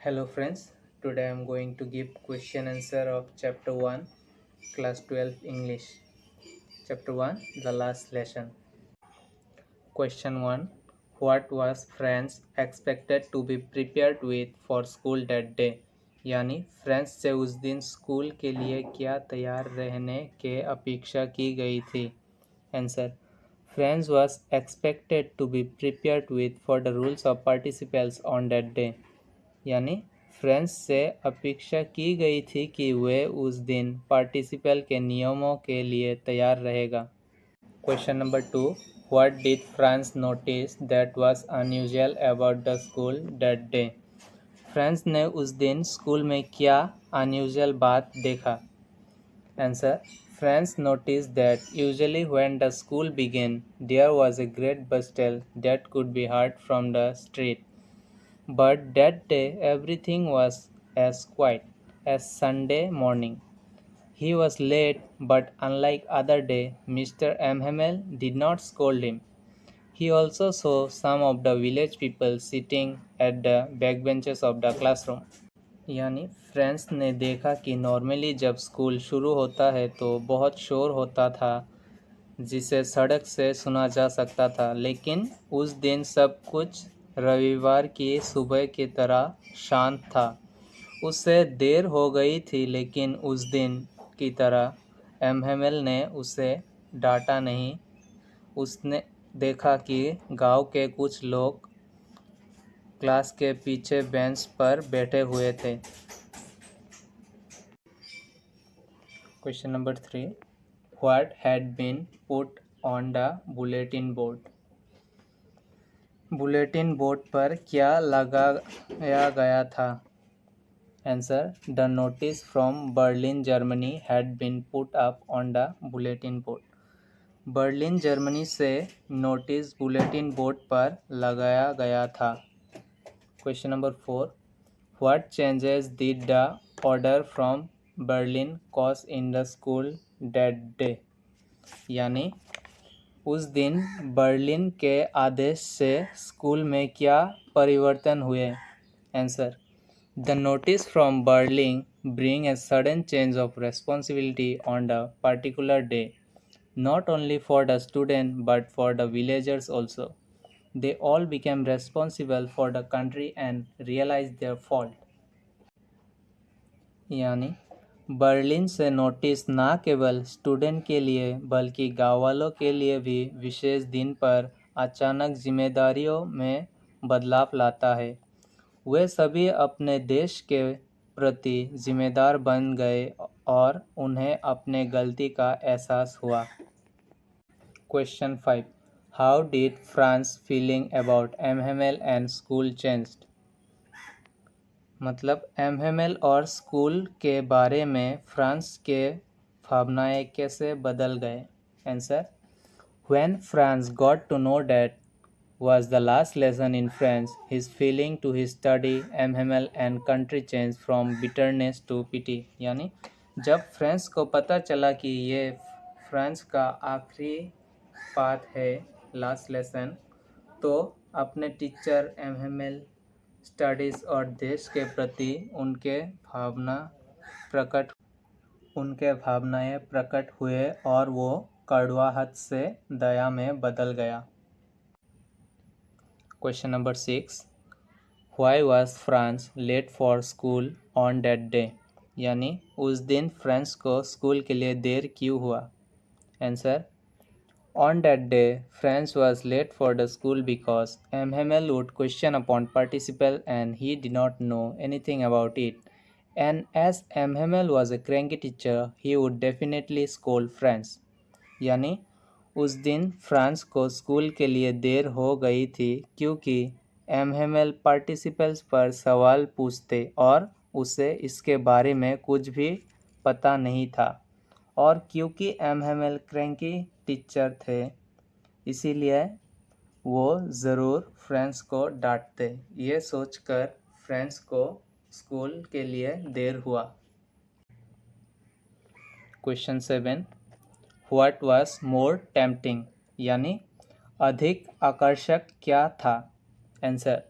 Hello friends, today I am going to give question answer of chapter 1 class 12 English. Chapter 1 the last lesson. Question 1. What was France expected to be prepared with for school that day? यानी France से उस दिन school के लिए क्या तैयार रहने के अपेक्षा की गई थी? Answer. France was expected to be prepared with for the rules of participants on that day. यानी फ्रांस से अपेक्षा की गई थी कि वे उस दिन पार्टिसिपल के नियमों के लिए तैयार रहेगा. Question number 2. What did France notice that was unusual about the school that day? France ने उस दिन स्कूल में क्या अनयूजुअल बात देखा? Answer. France noticed that usually when the school began, there was a great bustle that could be heard from the street. But that day everything was as quiet as Sunday morning. He was late, but unlike other day, Mr. Hamel did not scold him. He also saw some of the village people sitting at the backbenches of the classroom. यानी friends ने देखा कि normally जब school शुरू होता है तो बहुत शोर होता था जिसे सड़क से सुना जा सकता था, लेकिन उस दिन सब कुछ रविवार की सुबह की तरह शांत था. उससे देर हो गई थी, लेकिन उस दिन की तरह एमहेमल ने उसे डांटा नहीं. उसने देखा कि गांव के कुछ लोग क्लास के पीछे बेंच पर बैठे हुए थे. Question number 3. What had been put on the bulletin board? Bulletin board पर क्या लगाया गया था? Answer. The notice from Berlin, Germany had been put up on the bulletin board. Berlin Germany से नोटिस बुलेटिन बोर्ड पर लगाया गया था. Question number 4. What changes did the order from Berlin cause in the school that day? यानी उस दिन Berlin के आदेश से स्कूल में क्या परिवर्तन हुए? Answer. The notice from Berlin bring a sudden change of responsibility on the particular day, not only for the student but for the villagers also. They all became responsible for the country and realized their fault. यानी Berlin से notice न केवल student के लिए बल्कि गाँव वालों के लिए भी विशेष दिन पर अचानक जिम्मेदारियों में बदलाव लाता है. वे सभी अपने देश के प्रति जिम्मेदार बन गए और उन्हें अपने गलती का एहसास हुआ. Question 5. How did Franz feeling about M Hamel and school changed? मतलब एमहेमल और स्कूल के बारे में फ्रांस के भावनाएं कैसे बदल गए? Answer. When France got to know that was the last lesson in French, his feeling to his study, MML and country changed from bitterness to pity. यानी जब फ्रांस को पता चला कि ये फ्रांस का आखिरी पाठ है, लास्ट लेसन, तो अपने टीचर एमएमएल स्टडीज़ और देश के प्रति उनके भावनाएं प्रकट हुए और वो कड़वाहट से दया में बदल गया. Question number 6. Why was France late for school on that day? यानी उस दिन फ्रांस को स्कूल के लिए देर क्यों हुआ? Answer. On that day, France was late for the school because Hamel would question upon participle and he did not know anything about it. And as Hamel was a cranky teacher, he would definitely scold France. यानी उस दिन France को school के लिए देर हो गई थी क्योंकि एमहेमल पार्टिसिपल्स पर सवाल पूछते और उसे इसके बारे में कुछ भी पता नहीं था, और क्योंकि एमहेमल क्रैंकी टीचर थे इसीलिए वो ज़रूर फ्रांस को डांटते. ये सोचकर फ्रांस को स्कूल के लिए देर हुआ. Question 7. What was more tempting? यानी अधिक आकर्षक क्या था? Answer.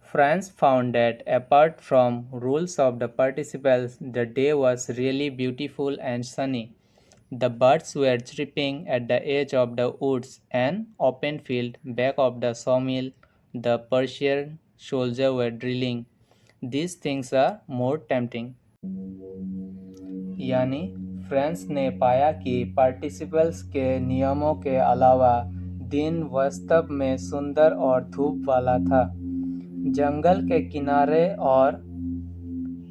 France found that apart from rules of the participles, the day was really beautiful and sunny. The birds were chirping at the edge of the woods, an open field back of the sawmill. The Persian soldiers were drilling. These things are more tempting. यानी France ने पाया कि participles के नियमों के अलावा दिन वास्तव में सुंदर और धूप वाला था। जंगल के किनारे और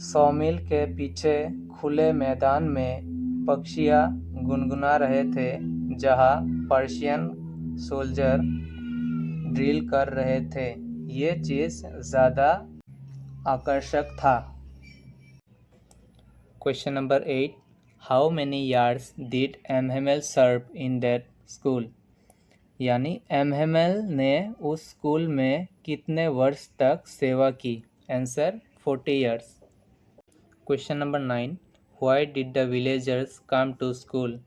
सॉमिल के पीछे खुले मैदान में पक्षियां गुनगुना रहे थे, जहां पर्शियन सोल्जर ड्रिल कर रहे थे। ये चीज ज़्यादा आकर्षक था। Question number 8, how many years did M Hamel serve in that school? यानी एमहेमेल ने उस स्कूल में कितने वर्ष तक सेवा की? Answer 40 years. Question number 9, why did the villagers come to school?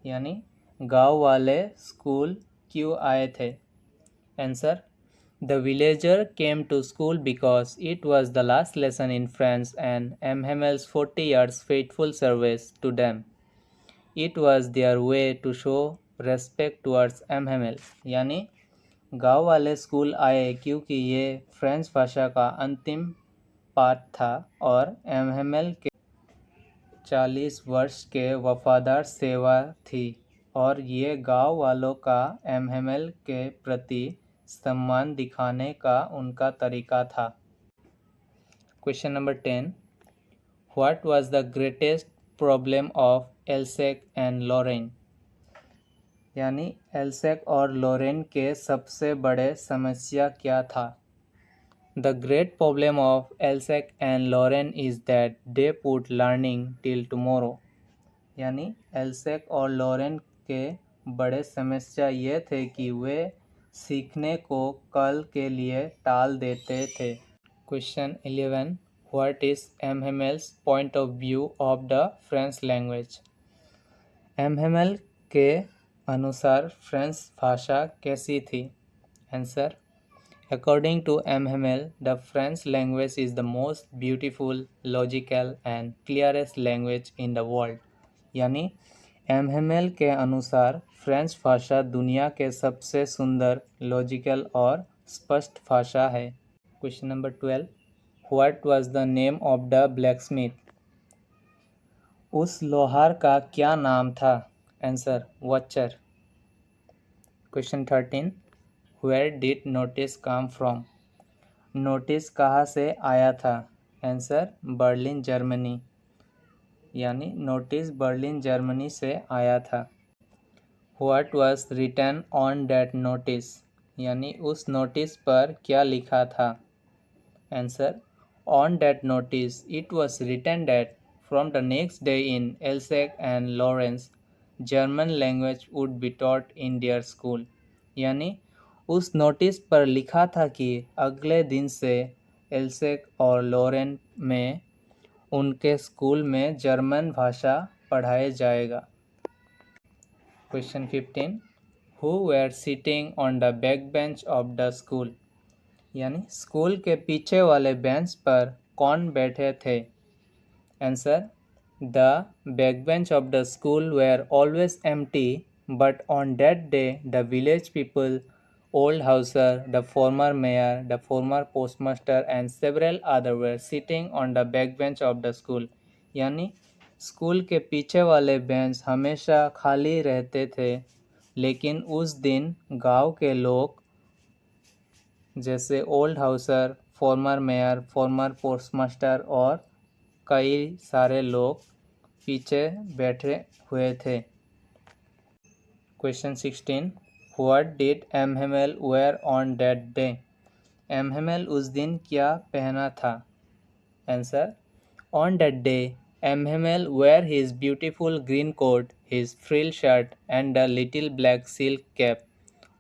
यानी गांव वाले स्कूल क्यों आए थे? Answer, the villager came to school because it was the last lesson in France and Mhemel's 40 years faithful service to them. It was their way to show respect towards Mhemel. यानी गांव वाले school आए क्योंकि ये French भाषा का अंतिम पाठ था और एमहेमेल के 40 वर्ष के वफादार सेवा थी, और ये गांव वालों का एमहेमेल के प्रति सम्मान दिखाने का उनका तरीका था। Question number 10, what was the greatest problem of Alsace and Lorraine? यानी एल्सेक और लॉरेन के सबसे बड़े समस्या क्या था? The great problem of Elsek and Lauren is that they put learning till tomorrow. यानी एल्सेक और लॉरेन के बड़े समस्या ये थे कि वे सीखने को कल के लिए टाल देते थे। Question 11, what is M Hamel's point of view of the French language? M Hamel के अनुसार फ्रेंच भाषा कैसी थी? Answer, according to Mhemel, the French language is the most beautiful, logical and clearest language in the world. यानी Mhemel के अनुसार French भाषा दुनिया के सबसे सुंदर, लॉजिकल और स्पष्ट भाषा है। Question number 12, what was the name of the blacksmith? उस लोहार का क्या नाम था? Answer, watcher. Question 13, Where did notice come from? Notice कहाँ से आया था? Answer, Berlin Germany. यानी नोटिस बर्लिन जर्मनी से आया था। What was written on that notice? यानी उस नोटिस पर क्या लिखा था? Answer, on that notice it was written that from the next day in Alsace and Lorraine German language would be taught in their school. यानी उस notice पर लिखा था कि अगले दिन से एल्सेक और लॉरेन में उनके स्कूल में जर्मन भाषा पढ़ाया जाएगा। Question 15, who were sitting on the back bench of the school? यानी स्कूल के पीछे वाले बेंच पर कौन बैठे थे? Answer, the back bench of the school where always empty, but on that day the village people, old houser, the former mayor, the former postmaster and several others were sitting on the back bench of the school. यानी school के पीछे वाले bench हमेशा खाली रहते थे, लेकिन उस दिन गांव के लोग जैसे old Hauser, farmer mayor, farmer postmaster और कई सारे लोग पीछे बैठे हुए थे। Question 16, What did Mhemel wear on that day? Mhemel उस दिन क्या पहना था? Answer, on that day, Mhemel wear his beautiful green coat, his frill shirt and a little black silk cap,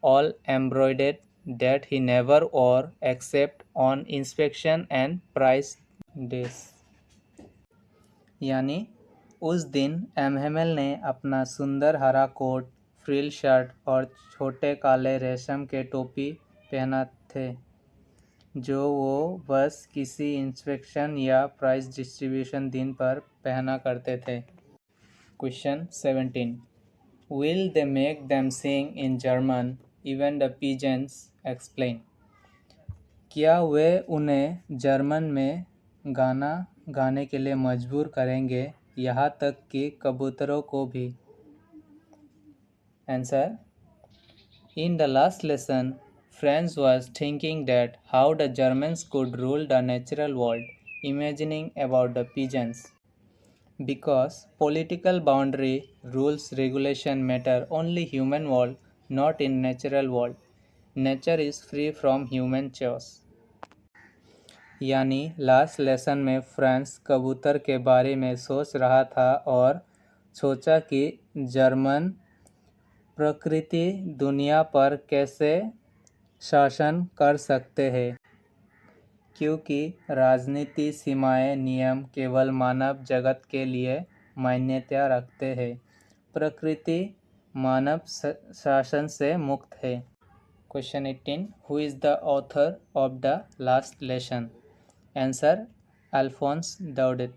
all embroidered, that he never wore except on inspection and prize days. यानी उस दिन एमहेमेल ने अपना सुंदर हरा coat, frill shirt और छोटे काले रेशम के टोपी पहना थे। जो वो बस किसी इंस्पेक्शन या प्राइस डिस्ट्रीब्यूशन दिन पर पहना करते थे। Question 17 Will they make them sing in German? Even the pigeons explain. क्या वे उन्हें जर्मन में गाना गाने के लिए मजबूर करेंगे, यहाँ तक कि कबूतरों को भी? Answer. In the last lesson, Franz was thinking that how the Germans could rule the natural world, imagining about the pigeons. Because political boundary, rules, regulation matter only human world, not in natural world. Nature is free from human chaos. यानी last lesson में France कबूतर के बारे में सोच रहा था और सोचा कि जर्मन प्रकृति दुनिया पर कैसे शासन कर सकते हैं, क्योंकि राजनीति सीमाएं नियम केवल मानव जगत के लिए मान्यता रखते हैं। प्रकृति मानव शासन से मुक्त है। Question 18 who is the author of the last lesson? Answer Alphonse दाउडेत।